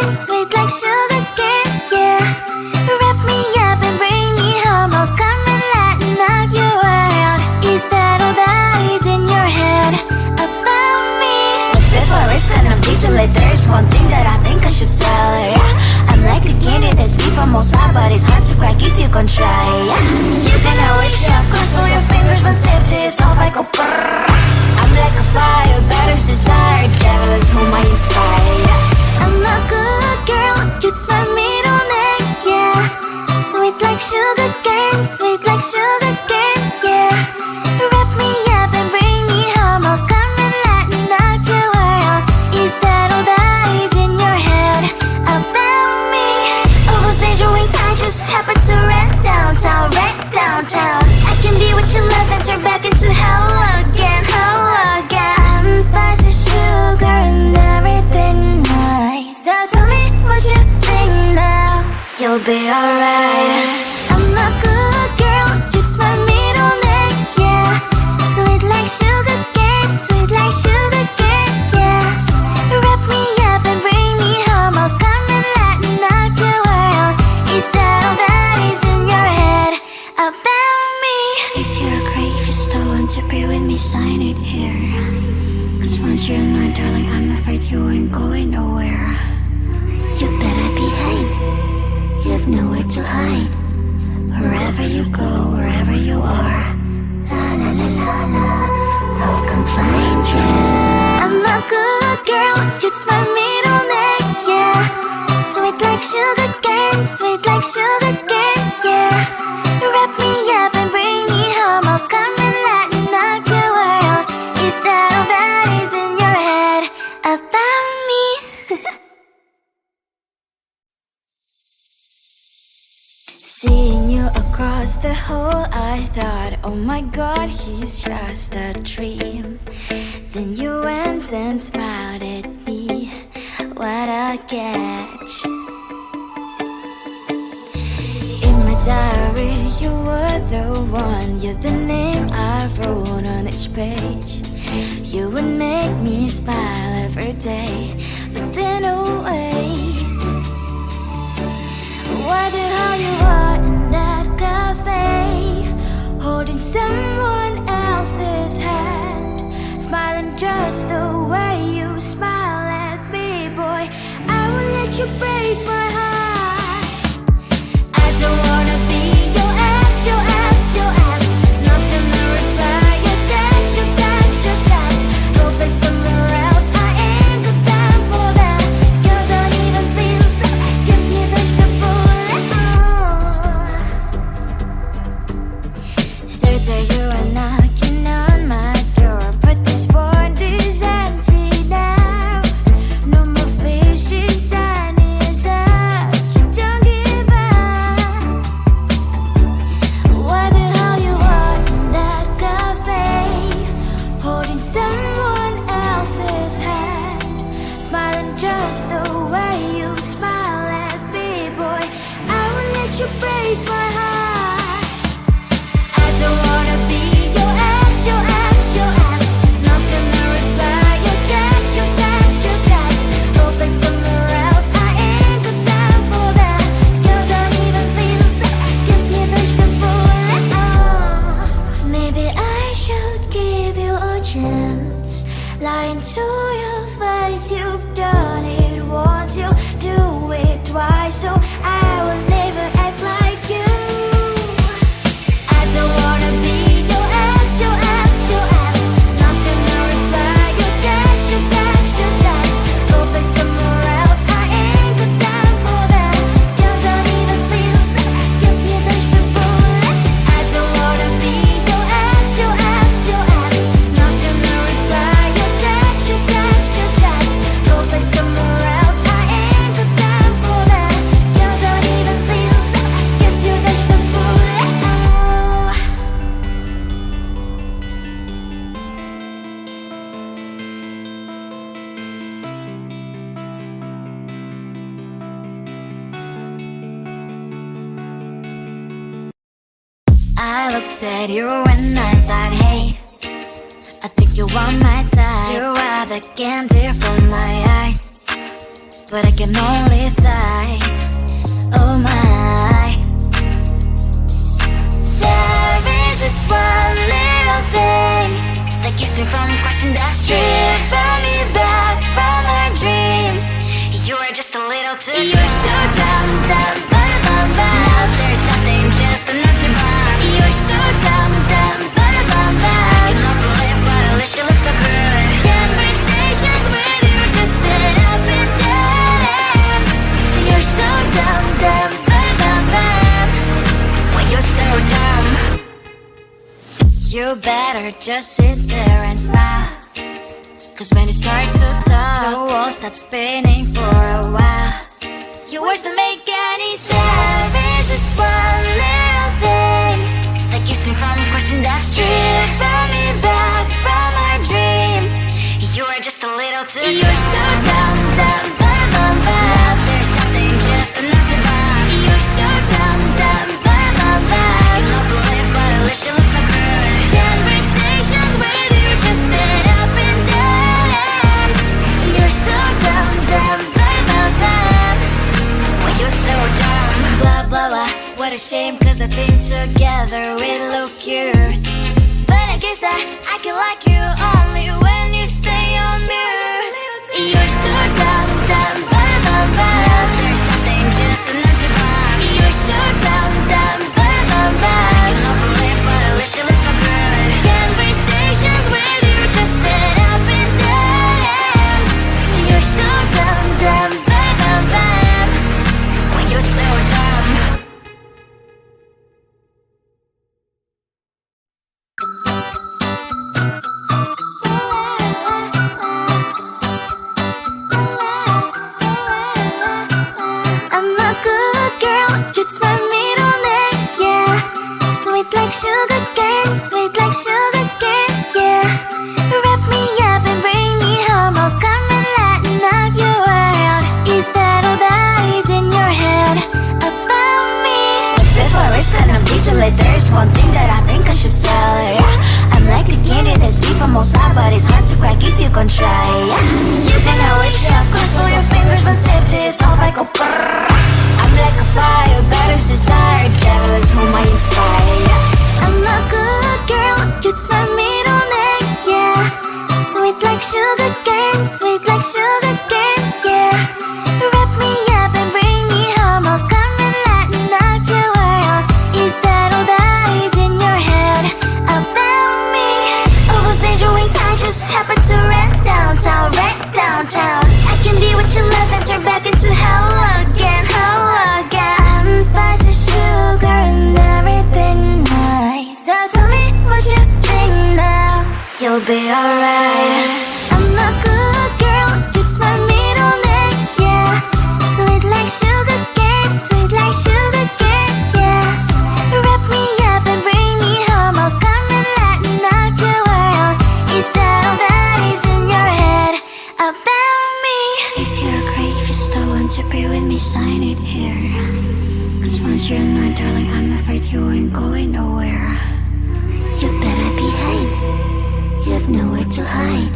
cane, sweet like sugar cane, yeah. Wrap me up and bring me home, I'll come and lighten up your world. Is that all that is in your head about me? But before it's gonna be too late, there's one thing that I think I should tell her, yeah. I'm like a candy that's deep from outside, but it's hard to crack if you can try, yeah. You can always shove, cross all your fingers when safety is off, I go brrrr. I'm like a fire, balance desire, devil is whom I inspire, yeah. I'm a good girl, it's my middle name, yeah. Sweet like sugar cane, sweet like sugar cane, yeah. Wrap me up and bring me home, I'll come and lighten up your world. Is that all that is in your head about me? All those angel wings I just happen to rent downtown, rent downtown. I can be what you love and turn back into hell again, hell again. I'm spicy sugar and everything nice. So tell me what you think now. You'll be alright. I'm a good girl, it's my middle name, yeah. Sweet like sugar cane, sweet like sugar cane, yeah. Wrap me up and bring me home, I'll come and lighten up your world. Is that all that is in your head about me? If you agree, if you still want to be with me, sign it here. Cause once you're mine, darling, I'm afraid you ain't going nowhere. You better behave, you have nowhere to hide. Wherever you go, wherever you are, la la la la la, I'll come find you. I'm a good girl, it's my middle name, yeah. Sweet like sugar cane, sweet like sugar cane, yeah. Wrap me up and bring me home, I'll come and lighten up your world. Is that all that is in your head about me? Seeing you across the hall, I thought, oh my god, he's just a dream. Then you went and smiled at me, what a catch. In my diary, you were the one, you're the name I wrote on each page. You would make me smile every day, but then oh wait, what the hell you are in that cafe, holding someone else's hand, smiling just the way you smile at me, boy. I will let you break my heart. I don't wanna be your ex, your ex, your ex. Not gonna reply your text, your text, your text. Go play somewhere else, I ain't got time for that. Girl, don't even feel so, kiss me vegetable. Third day you are knocking on my door, but this board is empty now. No more fishy, sun is up, so don't give up. What the hell you are in that cafe, holding someone else's hand, smiling just the way you smile at me, boy. I will let you break my heart. I don't wanna be your ex, your ex, your ex. Not gonna reply your text, your text, your text. Go play somewhere else, I ain't got time for that. Girl, don't even feel so, kiss me vegetable. Maybe I should give you a chance. Lying to your face, you've done it once, you do it twice, so I will never act like you. I don't wanna be your ex, your ex, your ex. Not gonna reply your text, your text, your text. Go play somewhere else, I ain't got time for that. Girl, don't even feel so, kiss me vegetable. I don't wanna be your ex, your ex, your ex. Not gonna reply your text, your text, your text. Go play somewhere else, I ain't got time for that. Girl, don't even feel so, kiss you vegetable. I looked at you and I thought, hey, I think you are my type. You are the candy from my eyes. but I can only sigh. Oh my. There is just one little thing that keeps me from crossing that street. Driven me back from my dreams. You are just a little too close. You're so dumb, dumb, ba-da-bum, bum. Now there's nothing, just enough to bomb. You're so dumb, dumb, ba-da-bum, bum. I cannot believe, but at least you look so good. Conversations with you just end up in dead end. You're so dumb, dumb, ba-da-bum, bum. When you're so dumb, you better just sit there and smile. Cause when you start to talk, the world stops spinning for a while. Your words don't make any sense. There's just one little thing that keeps me from crossing that street. Driven me back from my dreams. You are just a little too close. You're so dumb, dumb, ba-da-bum, bum. There's nothing, just enough to bomb. You're so dumb, dumb, ba-da-bum, bum. I cannot believe, but at least you look so good. Conversations with you just end up in dead end. You're so dumb, dumb, ba-da-bum, bum. When you're so dumb. Blah, blah, blah. What a shame, cause I think together we look cute. But I guess I can like you only when you stay on mute. You're so dumb, dumb, ba-da-bum, bum. There's nothing, just enough to bomb. You're so dumb, dumb, ba-da-bum, bum. I cannot believe, but at least you look so good. Conversations with you just end up in dead end. You're so dumb, dumb, ba-da-bum, bum. When you're so dumb. I'm a good girl, it's my middle name, yeah. Sweet like sugar cane, sweet like sugar cane, yeah. Wrap me up and bring me home, I'll come and lighten up your world. Is that all that is in your head about me? Before it's gonna be too late, there's one thing that I think I should tell her, yeah. I'm like the candy that's sweet from outside, but it's hard to crack if you can try, yeah. You can always shove, cross all your fingers when safety is off, I go brrrr. I'm like a fire, battles desire, devil is whom I inspire, yeah. I'm a good girl, it's my middle name, yeah. Sweet like sugar cane, sweet like sugar cane, yeah. Wrap me up and bring me home, I'll come and lighten up your world. Is that all that is in your head about me? All those angel wings I just happen to rent downtown, rent downtown. I can be what you love and turn back into hell again, hell again. I'm spicy sugar and everything nice. So tell me what you think now. You'll be alright. I'm a good girl, it's my middle name, yeah. Sweet like sugar cane, sweet like sugar cane, yeah. Wrap me up and bring me home, I'll come and lighten up your world. Is that all that is in your head about me? If you agree, if you still want to be with me, sign it here. Cause once you're in my darling, I'm afraid you ain't going nowhere. You better behave. You have nowhere to hide.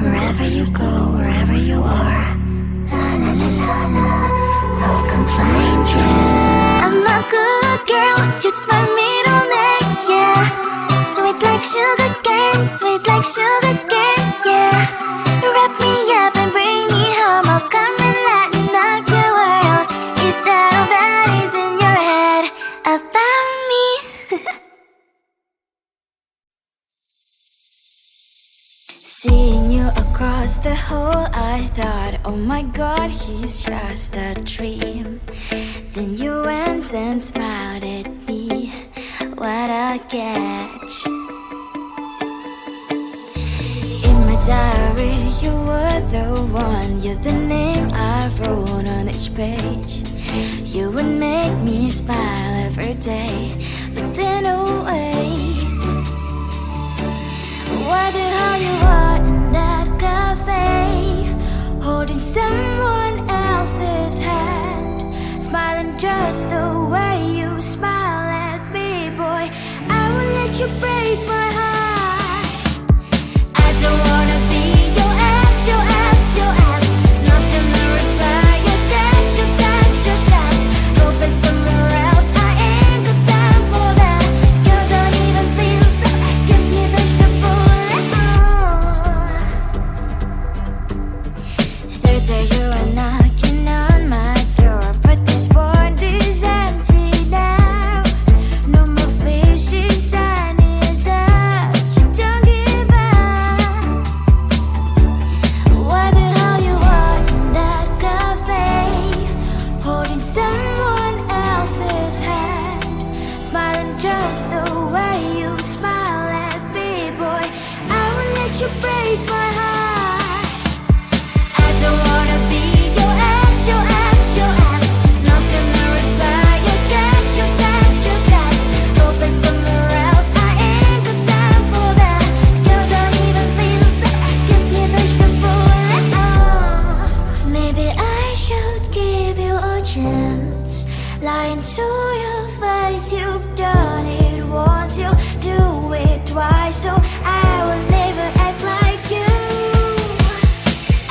Wherever you go, wherever you are, la la la la la, I'll come find you. I'm a good girl, it's my middle name, yeah. Sweet like sugar cane, sweet like sugar cane, yeah. Wrap me up and bring me home, I'll come and lighten up your world. Is that all that is in your head about me? Seeing you across the hall, I thought, oh my god, he's just a dream. Then you went and smiled at me. What a catch. In my diary, you were the one. You're the name I wrote on each page. You would make me smile every day. But then, oh wait, why the hell you are in that cafe, holding someone else's hand, smiling just the way you smile at me, boy. I will let you break my heart. I don't wanna be your ex, your ex, your ex. Not gonna reply. lying to your face. You've done it once, you do it twice, so I will never act like you.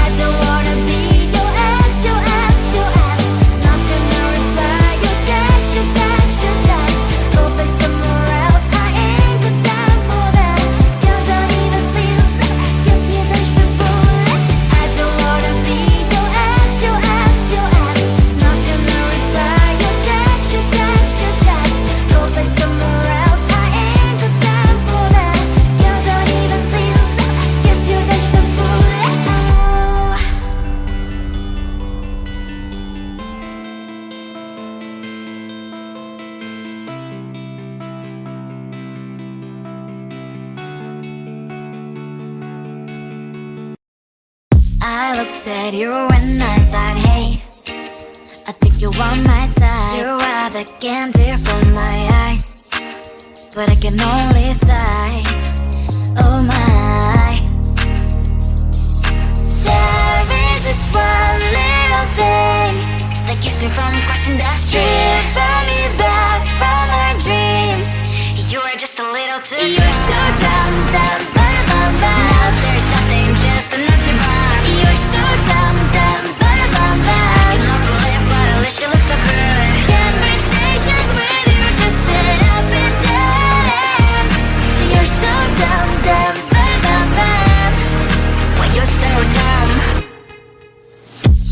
I don't wanna be your ex, your ex, your ex. Not gonna reply your text, your text, your text. Go play somewhere else, I ain't got time for that. You don't even feel sad, guess you dodged the bullet. I don't wanna be your ex, your ex, your ex. Not gonna reply your text, your text, your text. Go play somewhere else, I ain't got time for that. You don't even feel sad, guess you dodged the bullet. I looked at you and I thought, hey, I think you are my type. You are the candy from my eyes, but I can only sigh. Oh my, there is just one little thing that keeps me from crossing that street. Drive me back from my dreams. You are just a little too You're so dumb, dumb, bum, bum, bum. Now there's nothing, just enough to buy. You're so dumb, dumb, bum, bum, bum. I cannot believe, but at least you look so good. Conversations with you just end up in dead end. You're so dumb, dumb, bum, bum, bum. Why you so dumb?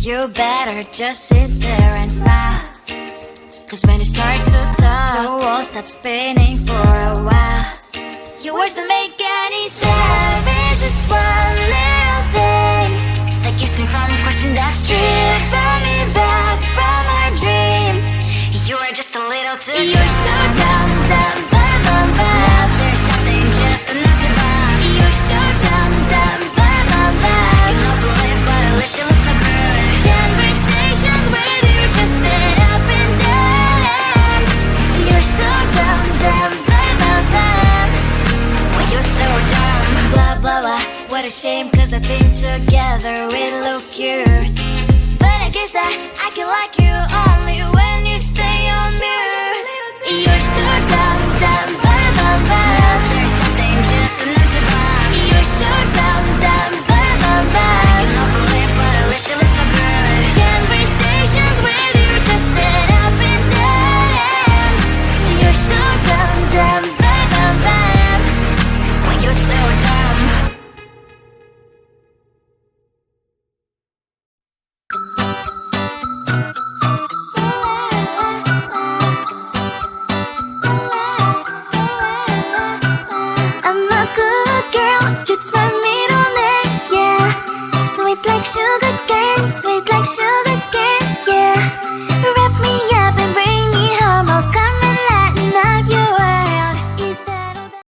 You better just sit there and smile, 'cause when you start to talk, the world stops spinning for a while. Your words don't make any sense. There's just one little thing that keeps me from crossing that street. Drive me back from my dreams. You are just a little too You're so dumb, dumb, bum, bum, Now bum. there's nothing, just enough to buy. You're so dumb, dumb, bum, bum, I bum. cannot believe, but at least you look so good. Conversations with you just end up in dead end. You're so dumb, dumb, bum, bum, bum. Why you so dumb? Blah blah blah, what a shame, 'cause I think together we look cute. But I guess I can like you only when you stay on mute. You're so dumb, dumb, bum, bum, Now bum. there's nothing, just enough to buy. You're so dumb, dumb, bum, bum, I bum. cannot believe, but at least you look so good. Conversations with you just end up in dead end. You're so dumb, dumb, bum, bum, bum. Why you so dumb? I'm a good girl, it's my middle name, yeah. Sweet like sugar cane, sweet like sugar